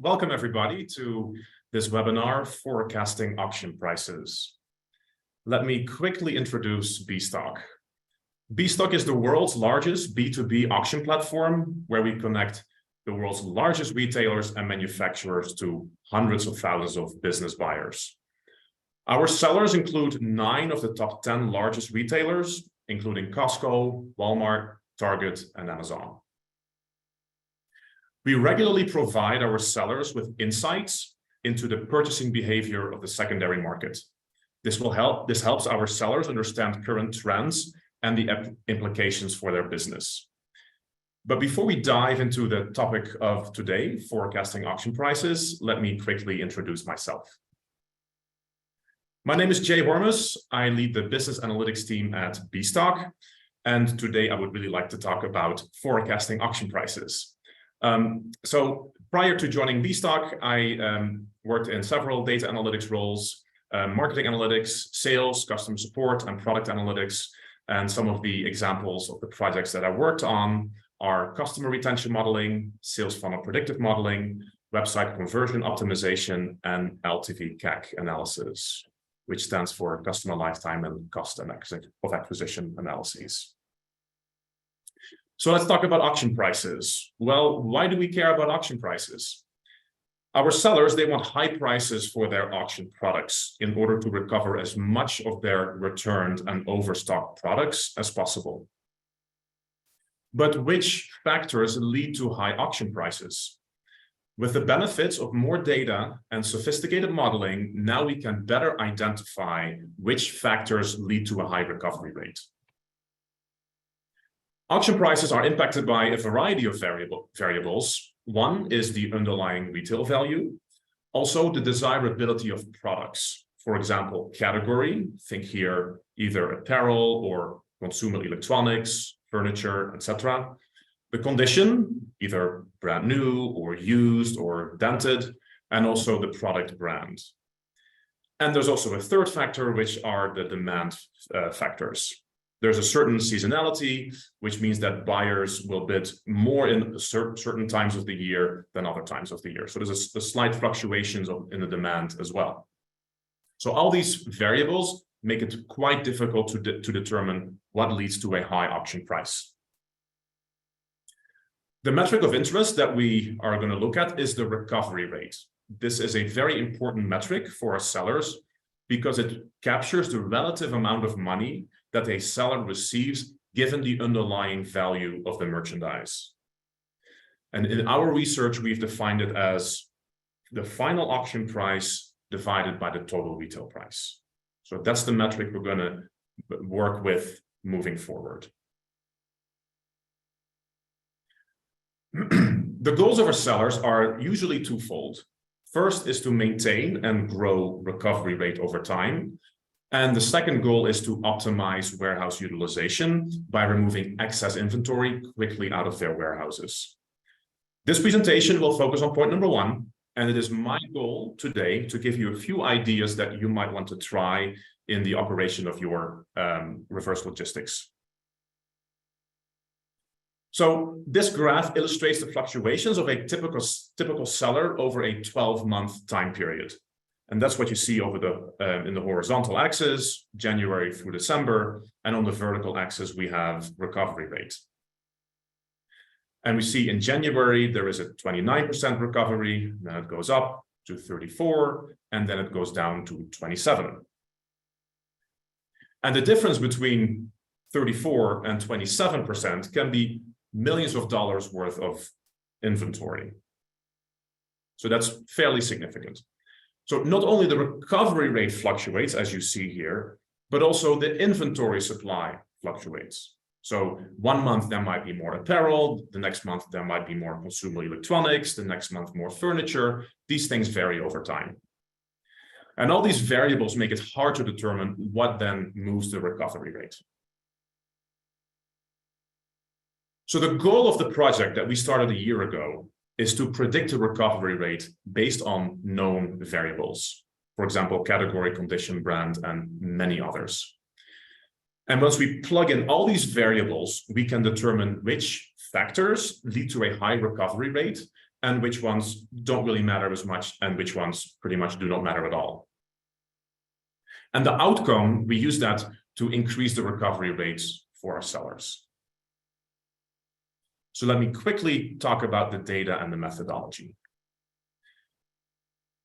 welcome everybody to this webinar, Forecasting Auction Prices. Let me quickly introduce Bstock. Bstock is the world's largest B2B auction platform where we connect the world's largest retailers and manufacturers to hundreds of thousands of business buyers. Our sellers include 9 of the top 10 largest retailers, including Costco, Walmart, Target, and Amazon. We regularly provide our sellers with insights into the purchasing behavior of the secondary market. This helps our sellers understand current trends and the implications for their business. But before we dive into the topic of today, forecasting auction prices, let me quickly introduce myself. My name is Jay Hormus. I lead the business analytics team at Bstock, and today I would really like to talk about forecasting auction prices. So prior to joining Bstock, I worked in several data analytics roles, marketing analytics, sales, customer support, and product analytics. And some of the examples of the projects that I worked on are customer retention modeling, sales funnel predictive modeling, website conversion optimization, and LTV CAC analysis, which stands for customer lifetime and cost of acquisition analyses. So let's talk about auction prices. Well, why do we care about auction prices? Our sellers, they want high prices for their auction products in order to recover as much of their returned and overstocked products as possible. But which factors lead to high auction prices? With the benefits of more data and sophisticated modeling, now we can better identify which factors lead to a high recovery rate. Auction prices are impacted by a variety of variables. One is the underlying retail value, also the desirability of products. For example, category, think here either apparel or consumer electronics, furniture, etc. The condition, either brand new or used or dented, and also the product brand. And there's also a third factor, which are the demand factors. There's a certain seasonality, which means that buyers will bid more in certain times of the year than other times of the year. So there's a slight fluctuations in the demand as well. So all these variables make it quite difficult to determine what leads to a high auction price. The metric of interest that we are going to look at is the recovery rate. This is a very important metric for our sellers because it captures the relative amount of money that a seller receives given the underlying value of the merchandise. And in our research, we've defined it as the final auction price divided by the total retail price. So that's the metric we're going to work with moving forward. The goals of our sellers are usually twofold. First is to maintain and grow recovery rate over time. And the second goal is to optimize warehouse utilization by removing excess inventory quickly out of their warehouses. This presentation will focus on point number 1, and it is my goal today to give you a few ideas that you might want to try in the operation of your reverse logistics. So this graph illustrates the fluctuations of a typical seller over a 12-month time period. And that's what you see over in the horizontal axis, January through December, and on the vertical axis, we have recovery rate. And we see in January, there is a 29% recovery, then it goes up to 34, and then it goes down to 27. And the difference between 34 and 27% can be millions of dollars worth of inventory. So that's fairly significant. So not only the recovery rate fluctuates, as you see here, but also the inventory supply fluctuates. So 1 month there might be more apparel, the next month there might be more consumer electronics, the next month more furniture. These things vary over time. And all these variables make it hard to determine what then moves the recovery rate. So the goal of the project that we started a year ago is to predict the recovery rate based on known variables. For example, category, condition, brand, and many others. And once we plug in all these variables, we can determine which factors lead to a high recovery rate and which ones don't really matter as much, and which ones pretty much do not matter at all. And the outcome, we use that to increase the recovery rates for our sellers. So let me quickly talk about the data and the methodology.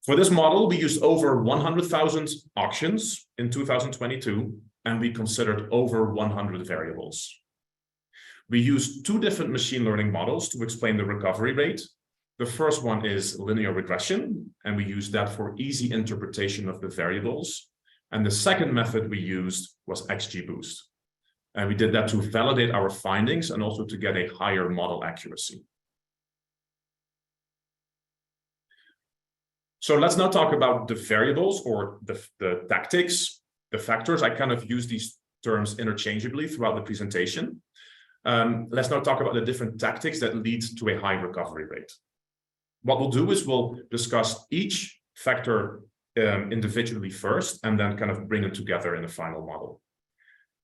For this model, we used over 100,000 auctions in 2022, and we considered over 100 variables. We used two different machine learning models to explain the recovery rate. The first one is linear regression, and we used that for easy interpretation of the variables. And the second method we used was XGBoost. And we did that to validate our findings and also to get a higher model accuracy. So let's now talk about the variables or the tactics, the factors. I kind of use these terms interchangeably throughout the presentation. Let's now talk about the different tactics that lead to a high recovery rate. What we'll do is we'll discuss each factor individually first and then kind of bring it together in a final model.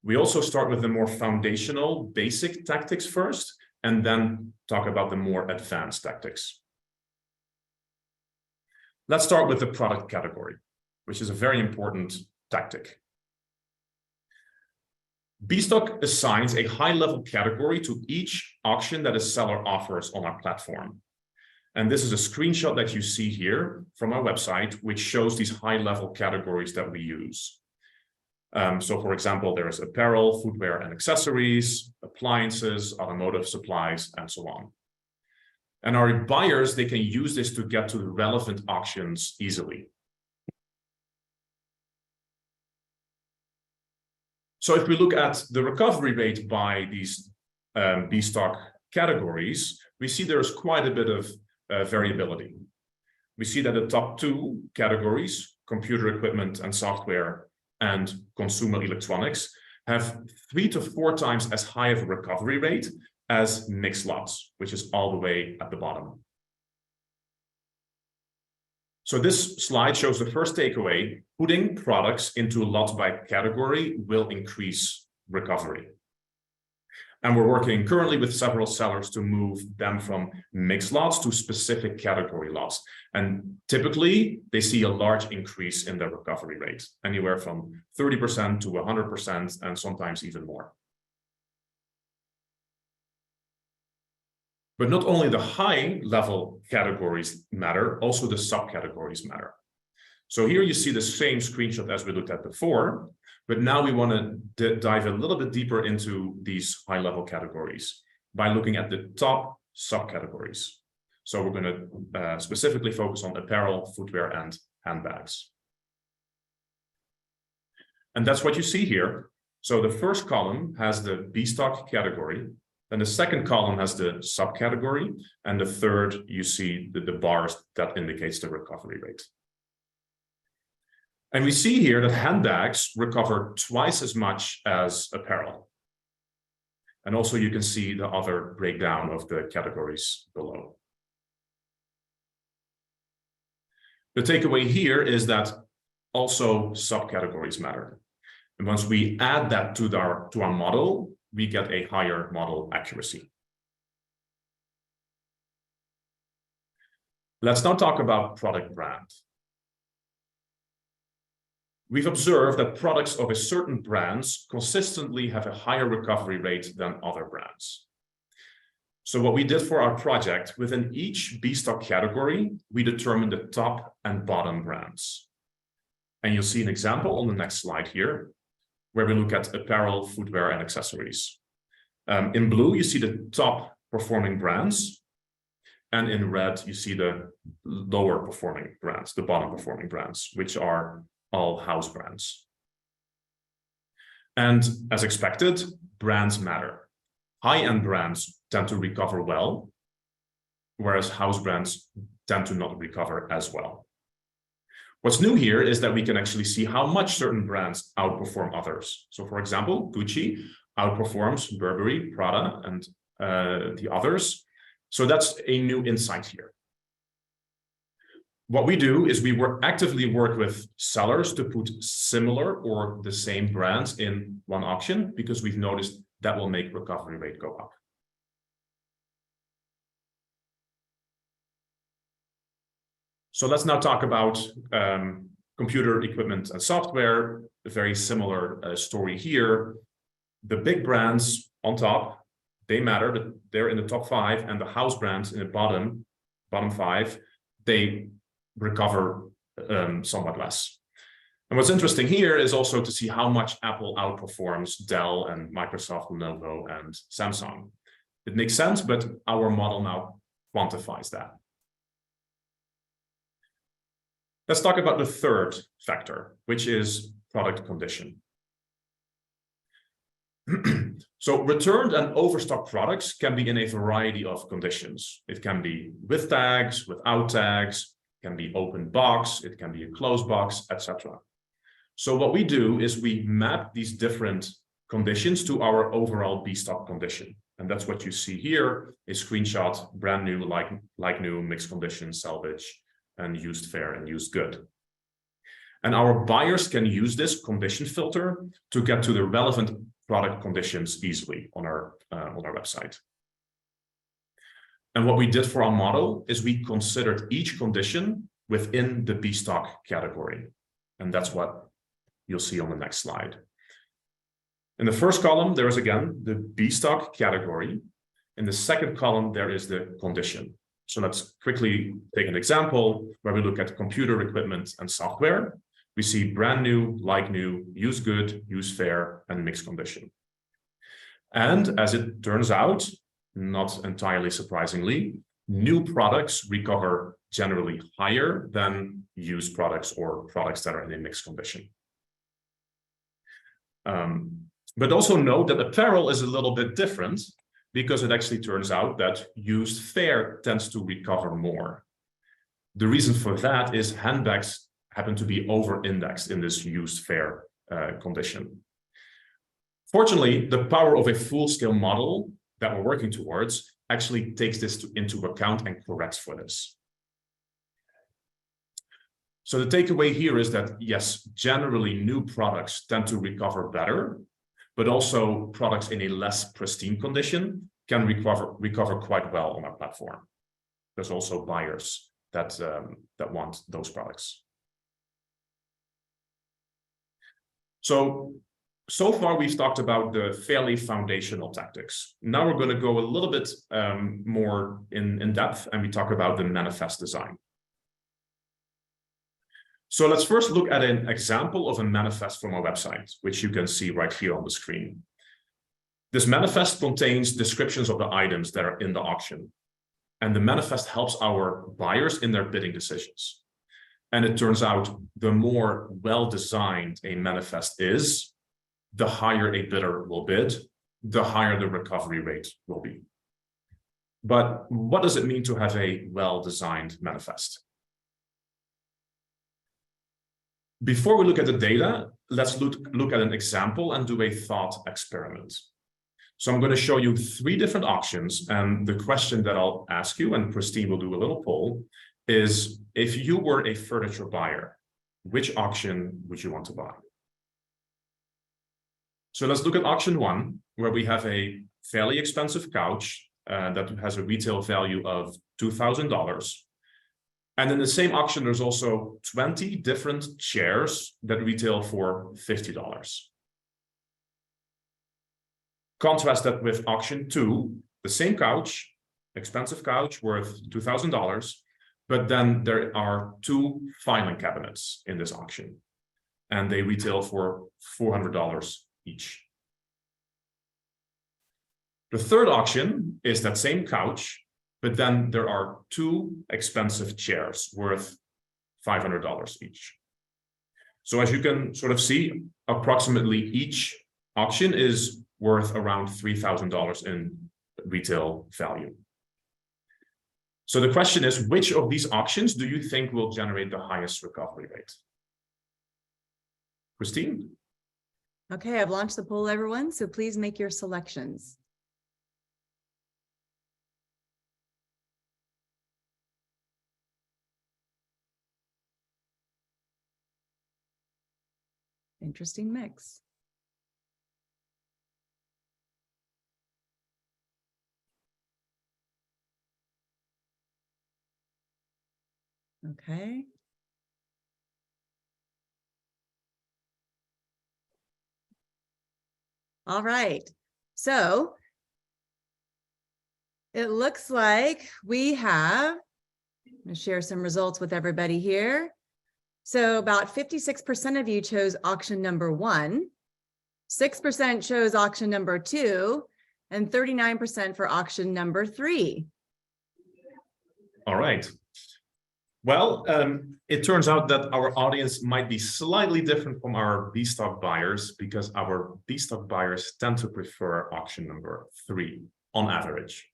We also start with the more foundational basic tactics first, and then talk about the more advanced tactics. Let's start with the product category, which is a very important tactic. Bstock assigns a high-level category to each auction that a seller offers on our platform. And this is a screenshot that you see here from our website, which shows these high-level categories that we use. So for example, there's apparel, footwear and accessories, appliances, automotive supplies, and so on. And our buyers, they can use this to get to the relevant auctions easily. So if we look at the recovery rate by these Bstock categories, we see there's quite a bit of variability. We see that the top two categories, computer equipment and software, and consumer electronics, have 3 to 4 times as high of a recovery rate as mixed lots, which is all the way at the bottom. So this slide shows the first takeaway: putting products into lots by category will increase recovery. And we're working currently with several sellers to move them from mixed lots to specific category lots. And typically, they see a large increase in their recovery rate, anywhere from 30% to 100%, and sometimes even more. But not only the high-level categories matter, also the subcategories matter. So here you see the same screenshot as we looked at before, but now we want to dive a little bit deeper into these high-level categories by looking at the top subcategories. So we're going to specifically focus on apparel, footwear, and handbags. And that's what you see here. So the first column has the Bstock category, then the second column has the subcategory, and the third, you see the bars that indicates the recovery rate. And we see here that handbags recover twice as much as apparel. And also you can see the other breakdown of the categories below. The takeaway here is that also subcategories matter. And once we add that to our model, we get a higher model accuracy. Let's now talk about product brand. We've observed that products of a certain brands consistently have a higher recovery rate than other brands. So what we did for our project, within each Bstock category, we determined the top and bottom brands. And you'll see an example on the next slide here, where we look at apparel, footwear, and accessories. In blue, you see the top performing brands, and in red, you see the lower performing brands, the bottom performing brands, which are all house brands. And as expected, brands matter. High-end brands tend to recover well, whereas house brands tend to not recover as well. What's new here is that we can actually see how much certain brands outperform others. So for example, Gucci outperforms Burberry, Prada, and the others. So that's a new insight here. What we do is we actively work with sellers to put similar or the same brands in one auction, because we've noticed that will make recovery rate go up. So let's now talk about computer equipment and software. A very similar story here. The big brands on top, they matter. They're in the top 5, and the house brands in the bottom 5, they recover somewhat less. And what's interesting here is also to see how much Apple outperforms Dell and Microsoft, Lenovo, and Samsung. It makes sense, but our model now quantifies that. Let's talk about the third factor, which is product condition. So returned and overstock products can be in a variety of conditions. It can be with tags, without tags, it can be open box, it can be a closed box, etc. So what we do is we map these different conditions to our overall B-stock condition. And that's what you see here, a screenshot, brand new, like new, mixed condition, salvage, and used fair and used good. And our buyers can use this condition filter to get to the relevant product conditions easily on our website. And what we did for our model is we considered each condition within the B-stock category. And that's what you'll see on the next slide. In the first column, there is again the B-stock category. In the second column, there is the condition. So let's quickly take an example where we look at computer equipment and software. We see brand new, like new, used good, used fair, and mixed condition. And as it turns out, not entirely surprisingly, new products recover generally higher than used products or products that are in a mixed condition. But also note that apparel is a little bit different because it actually turns out that used fair tends to recover more. The reason for that is handbags happen to be over-indexed in this used fair condition. Fortunately, the power of a full-scale model that we're working towards actually takes this into account and corrects for this. So the takeaway here is that, yes, generally new products tend to recover better, but also products in a less pristine condition can recover quite well on our platform. There's also buyers that want those products. So far we've talked about the fairly foundational tactics. Now we're going to go a little bit more in depth, and we talk about the manifest design. So let's first look at an example of a manifest from our website, which you can see right here on the screen. This manifest contains descriptions of the items that are in the auction. And the manifest helps our buyers in their bidding decisions. And it turns out the more well-designed a manifest is, the higher a bidder will bid, the higher the recovery rate will be. But what does it mean to have a well-designed manifest? Before we look at the data, let's look at an example and do a thought experiment. So I'm going to show you 3 different auctions, and the question that I'll ask you, and Christine will do a little poll, is if you were a furniture buyer, which auction would you want to buy? So let's look at auction 1, where we have a fairly expensive couch that has a retail value of $2,000. And in the same auction, there's also 20 different chairs that retail for $50. Contrast that with auction 2, the same couch, expensive couch worth $2,000, but then there are 2 filing cabinets in this auction, and they retail for $400 each. The third auction is that same couch, but then there are 2 expensive chairs worth $500 each. So as you can sort of see, approximately each auction is worth around $3,000 in retail value. So the question is, which of these auctions do you think will generate the highest recovery rate? Christine? Okay, I've launched the poll, everyone, so please make your selections. Interesting mix. Okay. All right. So it looks like we have, I'm going to share some results with everybody here. So about 56% of you chose auction number 1, 6% chose auction number 2, and 39% for auction number 3. All right. Well, it turns out that our audience might be slightly different from our B-stock buyers because our B-stock buyers tend to prefer auction number 3 on average.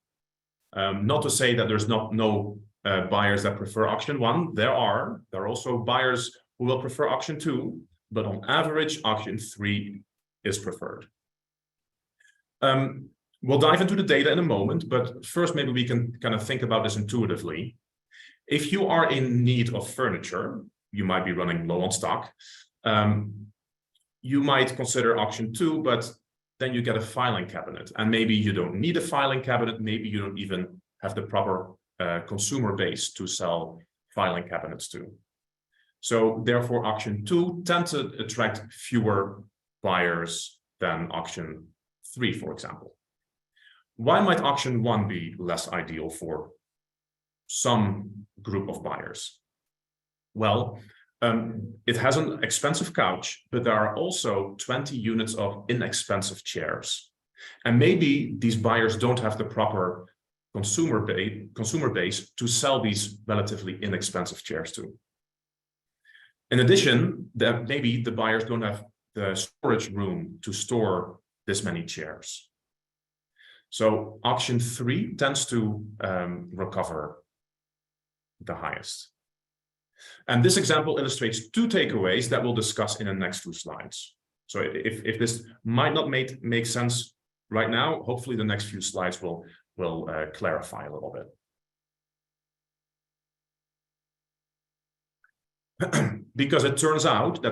Not to say that there's no buyers that prefer auction 1. There are also buyers who will prefer auction 2, but on average, auction 3 is preferred. We'll dive into the data in a moment, but first maybe we can kind of think about this intuitively. If you are in need of furniture, you might be running low on stock. You might consider auction 2, but then you get a filing cabinet, and maybe you don't need a filing cabinet. Maybe you don't even have the proper consumer base to sell filing cabinets to. So therefore, auction 2 tends to attract fewer buyers than auction 3, for example. Why might auction 1 be less ideal for some group of buyers? Well, it has an expensive couch, but there are also 20 units of inexpensive chairs. And maybe these buyers don't have the proper consumer base to sell these relatively inexpensive chairs to. In addition, maybe the buyers don't have the storage room to store this many chairs. So auction 3 tends to recover the highest. And this example illustrates 2 takeaways that we'll discuss in the next 2 slides. So if this might not make sense right now, hopefully the next few slides will clarify a little bit. Because it turns out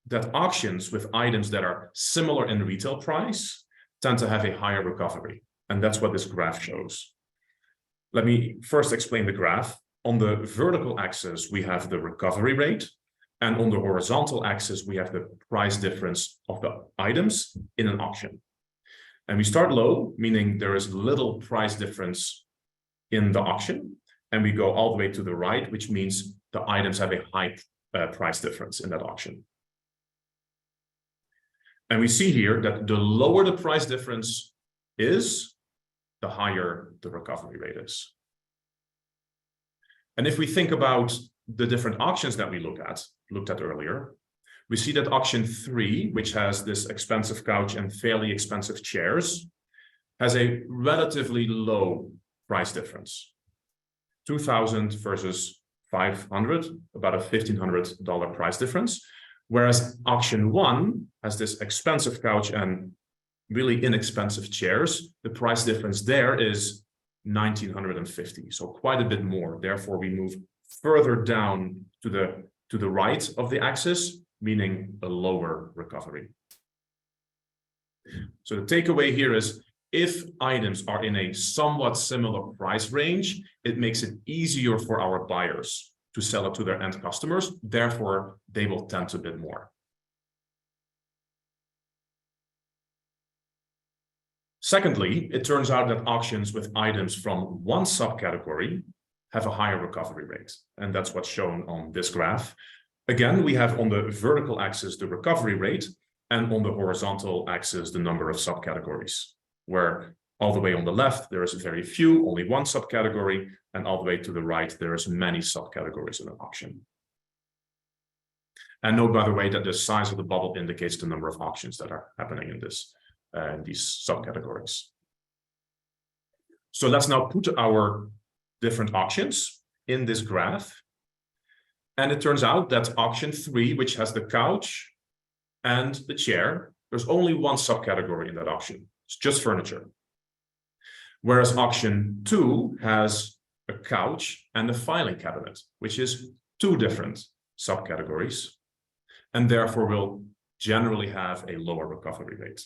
that auctions with items that are similar in retail price tend to have a higher recovery. And that's what this graph shows. Let me first explain the graph. On the vertical axis, we have the recovery rate. And on the horizontal axis, we have the price difference of the items in an auction. And we start low, meaning there is little price difference in the auction. And we go all the way to the right, which means the items have a high price difference in that auction. And we see here that the lower the price difference is, the higher the recovery rate is. And if we think about the different auctions that we looked at earlier, we see that auction 3, which has this expensive couch and fairly expensive chairs, has a relatively low price difference. $2,000 versus $500, about a $1,500 price difference. Whereas auction 1 has this expensive couch and really inexpensive chairs. The price difference there is $1,950, so quite a bit more. Therefore, we move further down to the right of the axis, meaning a lower recovery. So the takeaway here is, if items are in a somewhat similar price range, it makes it easier for our buyers to sell it to their end customers. Therefore, they will tend to bid more. Secondly, it turns out that auctions with items from one subcategory have a higher recovery rate. And that's what's shown on this graph. Again, we have on the vertical axis the recovery rate, and on the horizontal axis the number of subcategories, where all the way on the left there is very few, only one subcategory, and all the way to the right there is many subcategories in an auction. And note, by the way, that the size of the bubble indicates the number of auctions that are happening in these subcategories. So let's now put our different auctions in this graph. And it turns out that auction 3, which has the couch and the chair, there's only one subcategory in that auction. It's just furniture. Whereas auction 2 has a couch and a filing cabinet, which is 2 different subcategories, and therefore will generally have a lower recovery rate.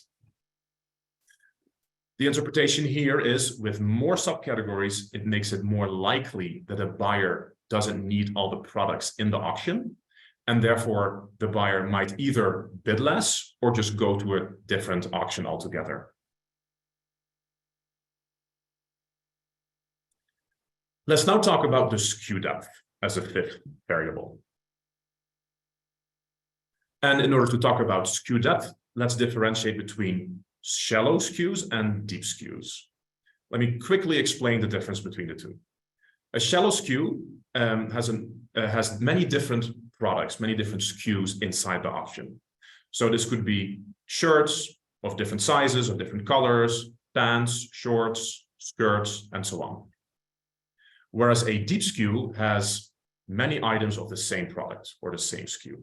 The interpretation here is, with more subcategories, it makes it more likely that a buyer doesn't need all the products in the auction, and therefore the buyer might either bid less or just go to a different auction altogether. Let's now talk about the SKU depth as a fifth variable. And in order to talk about SKU depth, let's differentiate between shallow SKUs and deep SKUs. Let me quickly explain the difference between the two. A shallow SKU has many different products, many different SKUs inside the auction. So this could be shirts of different sizes, of different colors, pants, shorts, skirts, and so on. Whereas a deep SKU has many items of the same product or the same SKU.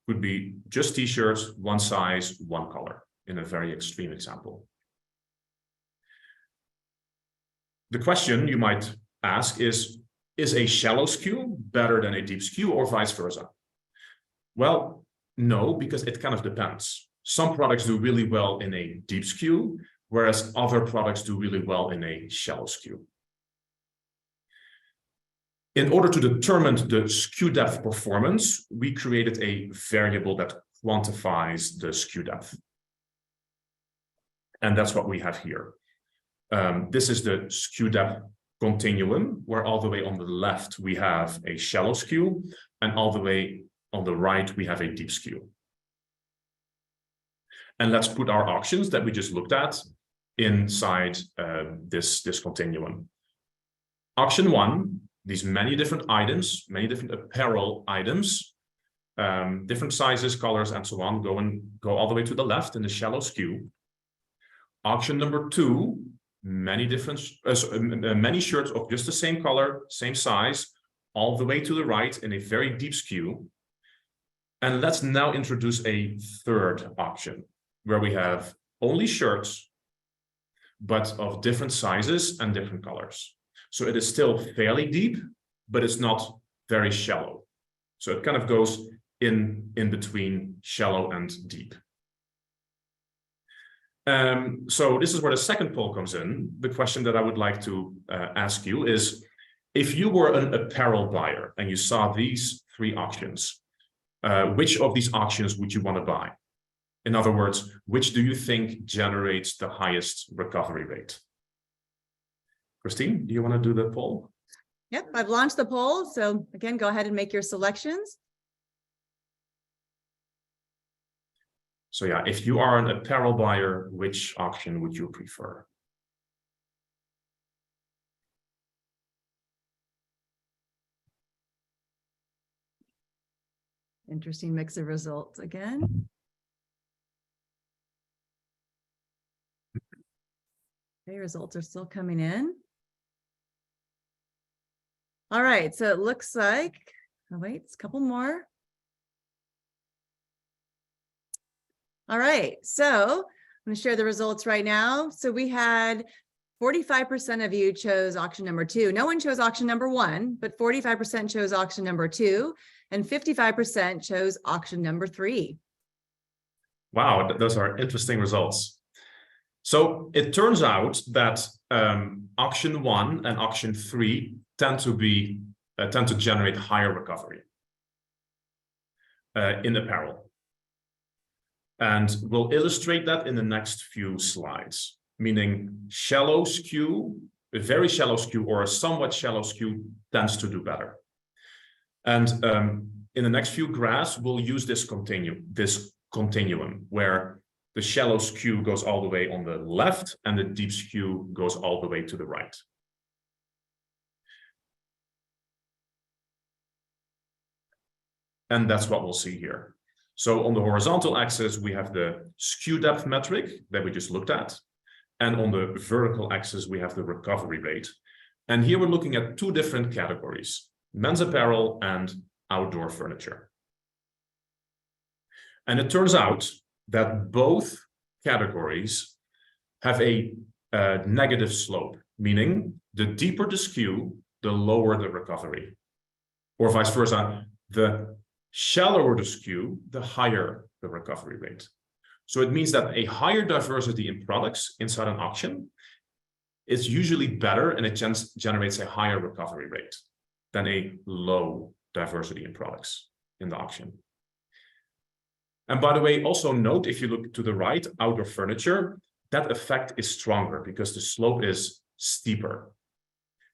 Could be just t-shirts, one size, one color, in a very extreme example. The question you might ask is a shallow SKU better than a deep SKU or vice versa? Well, no, because it kind of depends. Some products do really well in a deep SKU, whereas other products do really well in a shallow SKU. In order to determine the SKU depth performance, we created a variable that quantifies the SKU depth. And that's what we have here. This is the SKU depth continuum, where all the way on the left we have a shallow SKU, and all the way on the right we have a deep SKU. And let's put our auctions that we just looked at inside this continuum. Auction 1, these many different items, many different apparel items, different sizes, colors, and so on, go all the way to the left in the shallow SKU. Auction number 2, many shirts of just the same color, same size, all the way to the right in a very deep SKU. And let's now introduce a third auction where we have only shirts, but of different sizes and different colors. So it is still fairly deep, but it's not very shallow. So it kind of goes in between shallow and deep. So this is where the second poll comes in. The question that I would like to ask you is, if you were an apparel buyer and you saw these 3 auctions, which of these auctions would you want to buy? In other words, which do you think generates the highest recovery rate? Christine, do you want to do the poll? Yep, I've launched the poll. So again, go ahead and make your selections. So yeah, if you are an apparel buyer, which auction would you prefer? Interesting mix of results again. Okay, results are still coming in. All right, so it looks like, oh wait, it's a couple more. All right, so I'm going to share the results right now. So we had 45% of you chose auction number 2. No one chose auction number 1, but 45% chose auction number 2, and 55% chose auction number 3. Wow, those are interesting results. So it turns out that auction 1 and auction 3 tend to generate higher recovery in apparel. And we'll illustrate that in the next few slides, meaning shallow SKU, a very shallow SKU or a somewhat shallow SKU tends to do better. And in the next few graphs, we'll use this continuum where the shallow SKU goes all the way on the left and the deep SKU goes all the way to the right. And that's what we'll see here. So on the horizontal axis, we have the SKU depth metric that we just looked at. And on the vertical axis, we have the recovery rate. And here we're looking at 2 different categories, men's apparel and outdoor furniture. And it turns out that both categories have a negative slope, meaning the deeper the SKU, the lower the recovery. Or vice versa, the shallower the SKU, the higher the recovery rate. So it means that a higher diversity in products inside an auction is usually better and it generates a higher recovery rate. than a low diversity in products in the auction. And by the way, also note, if you look to the right, outdoor furniture, that effect is stronger because the slope is steeper,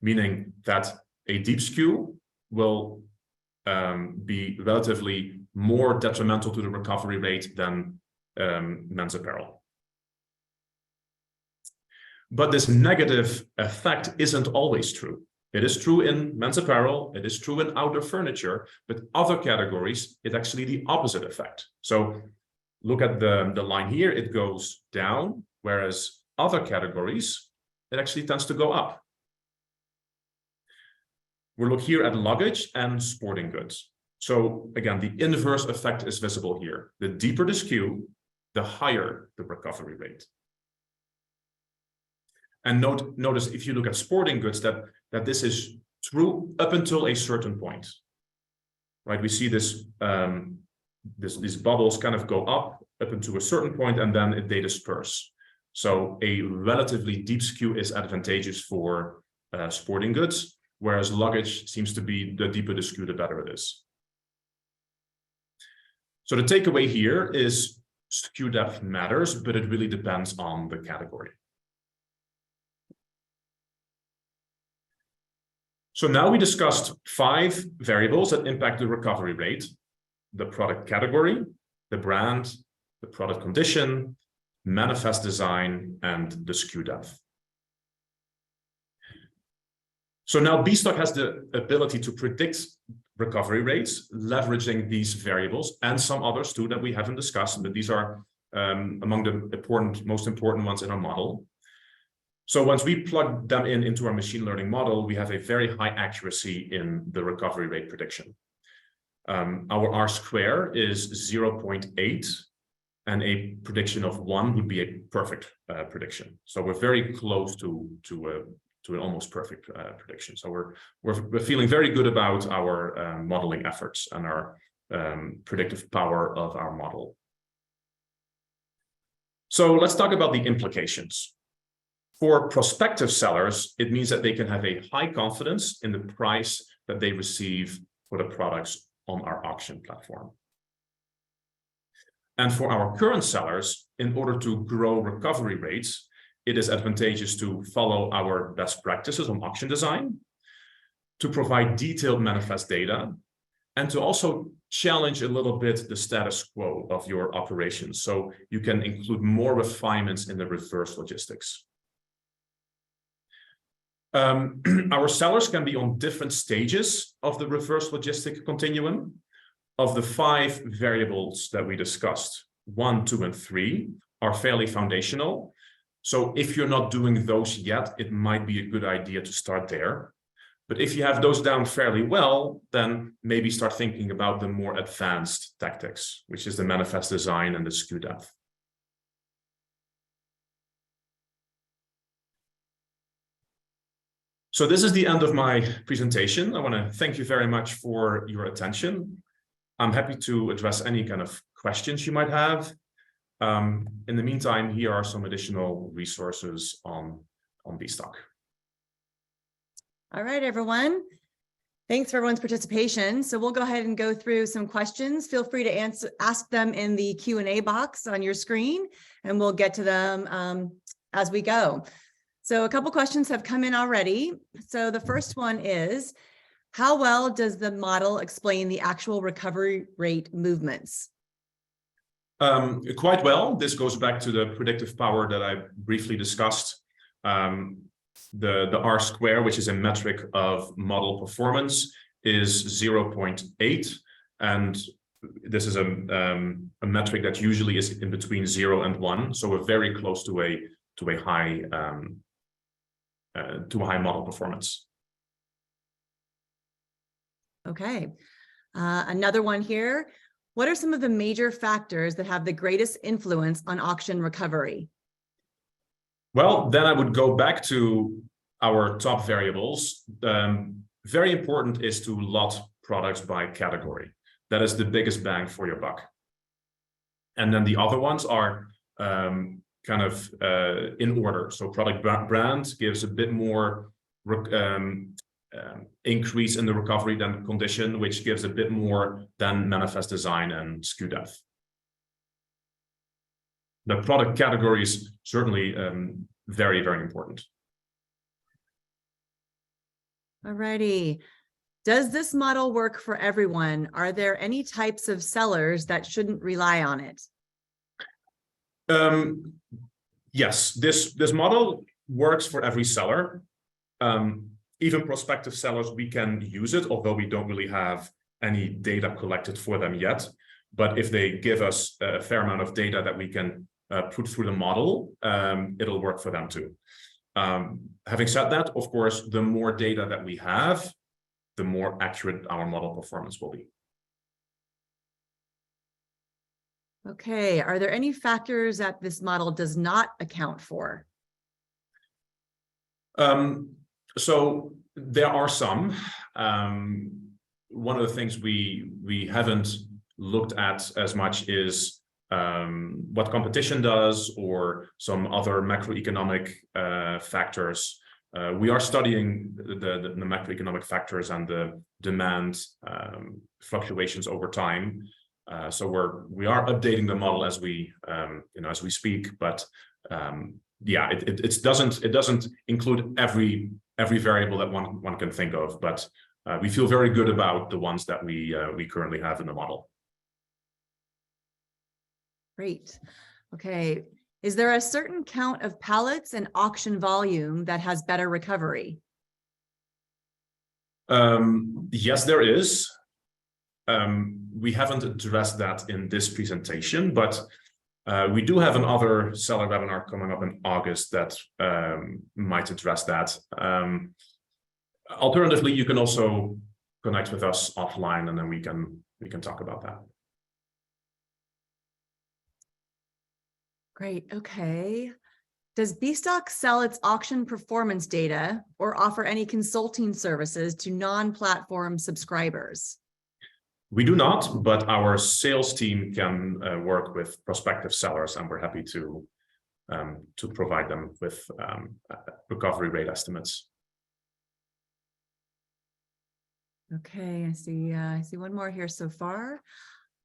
meaning that a deep skew will be relatively more detrimental to the recovery rate than men's apparel. But this negative effect isn't always true. It is true in men's apparel, it is true in outdoor furniture, but other categories, it's actually the opposite effect. So look at the line here, it goes down, whereas other categories, it actually tends to go up. We'll look here at luggage and sporting goods. So again, the inverse effect is visible here. The deeper the skew, the higher the recovery rate. And notice if you look at sporting goods that this is true up until a certain point, right? We see this, these bubbles kind of go up until a certain point and then they disperse. So a relatively deep skew is advantageous for sporting goods, whereas luggage seems to be the deeper the skew, the better it is. So the takeaway here is skew depth matters, but it really depends on the category. So now we discussed 5 variables that impact the recovery rate: the product category, the brand, the product condition, manifest design, and the skew depth. So now B-Stock has the ability to predict recovery rates, leveraging these variables and some others too that we haven't discussed, but these are among the most important ones in our model. So once we plug them into our machine learning model, we have a very high accuracy in the recovery rate prediction. Our R square is 0.8, and a prediction of 1 would be a perfect prediction. So we're very close to an almost perfect prediction. So we're feeling very good about our modeling efforts and our predictive power of our model. So let's talk about the implications. For prospective sellers, it means that they can have a high confidence in the price that they receive for the products on our auction platform. And for our current sellers, in order to grow recovery rates, it is advantageous to follow our best practices on auction design, to provide detailed manifest data, and to also challenge a little bit the status quo of your operations. So you can include more refinements in the reverse logistics. Our sellers can be on different stages of the reverse logistic continuum. Of the 5 variables that we discussed, 1, 2, and 3 are fairly foundational. So if you're not doing those yet, it might be a good idea to start there. But if you have those down fairly well, then maybe start thinking about the more advanced tactics, which is the manifest design and the skew depth. So this is the end of my presentation. I want to thank you very much for your attention. I'm happy to address any kind of questions you might have. In the meantime, here are some additional resources on B-Stock. All right, everyone. Thanks for everyone's participation. So we'll go ahead and go through some questions. Feel free to ask them in the Q&A box on your screen, and we'll get to them as we go. So a couple questions have come in already. So the first one is, how well does the model explain the actual recovery rate movements? Quite well. This goes back to the predictive power that I briefly discussed. The R square, which is a metric of model performance, is 0.8. And this is a metric that usually is in between 0 and 1. So we're very close to a high model performance. Okay. Another one here. What are some of the major factors that have the greatest influence on auction recovery? Well, then I would go back to our top variables. Very important is to lot products by category. That is the biggest bang for your buck. And then the other ones are kind of in order. So product brand gives a bit more increase in the recovery than condition, which gives a bit more than manifest design and SKU depth. The product category is certainly very, very important. Alrighty. Does this model work for everyone? Are there any types of sellers that shouldn't rely on it? Yes, this model works for every seller. Even prospective sellers, we can use it, although we don't really have any data collected for them yet. But if they give us a fair amount of data that we can put through the model, it'll work for them too. Having said that, of course, the more data that we have, the more accurate our model performance will be. Okay, are there any factors that this model does not account for? So there are some. One of the things we haven't looked at as much is what competition does or some other macroeconomic factors. We are studying the macroeconomic factors and the demand fluctuations over time. So we are updating the model as we as we speak, but yeah, it doesn't include every variable that one can think of, but we feel very good about the ones that we currently have in the model. Great. Okay. Is there a certain count of pallets and auction volume that has better recovery? Yes, there is. We haven't addressed that in this presentation, but we do have another seller webinar coming up in August that might address that. Alternatively, you can also connect with us offline, and then we can talk about that. Great. Okay. Does Bstock sell its auction performance data or offer any consulting services to non-platform subscribers? We do not, but our sales team can work with prospective sellers, and we're happy to provide them with recovery rate estimates. Okay, I see one more here so far.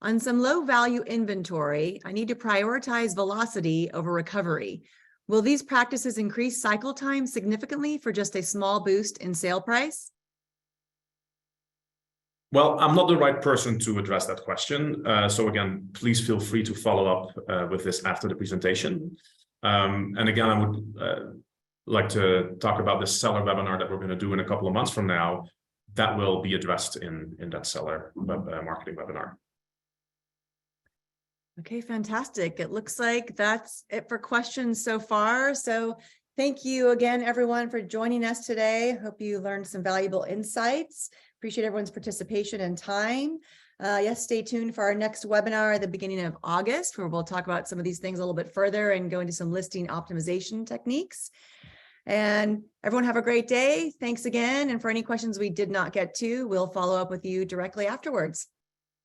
On some low value inventory, I need to prioritize velocity over recovery. Will these practices increase cycle time significantly for just a small boost in sale price? Well, I'm not the right person to address that question. So again, please feel free to follow up with this after the presentation. And again, I would like to talk about this seller webinar that we're going to do in a couple of months from now. That will be addressed in that seller marketing webinar. Okay, fantastic. It looks like that's it for questions so far. So thank you again, everyone, for joining us today. Hope you learned some valuable insights. Appreciate everyone's participation and time. Yes, stay tuned for our next webinar at the beginning of August, where we'll talk about some of these things a little bit further and go into some listing optimization techniques. And everyone have a great day. Thanks again. And for any questions we did not get to, we'll follow up with you directly afterwards.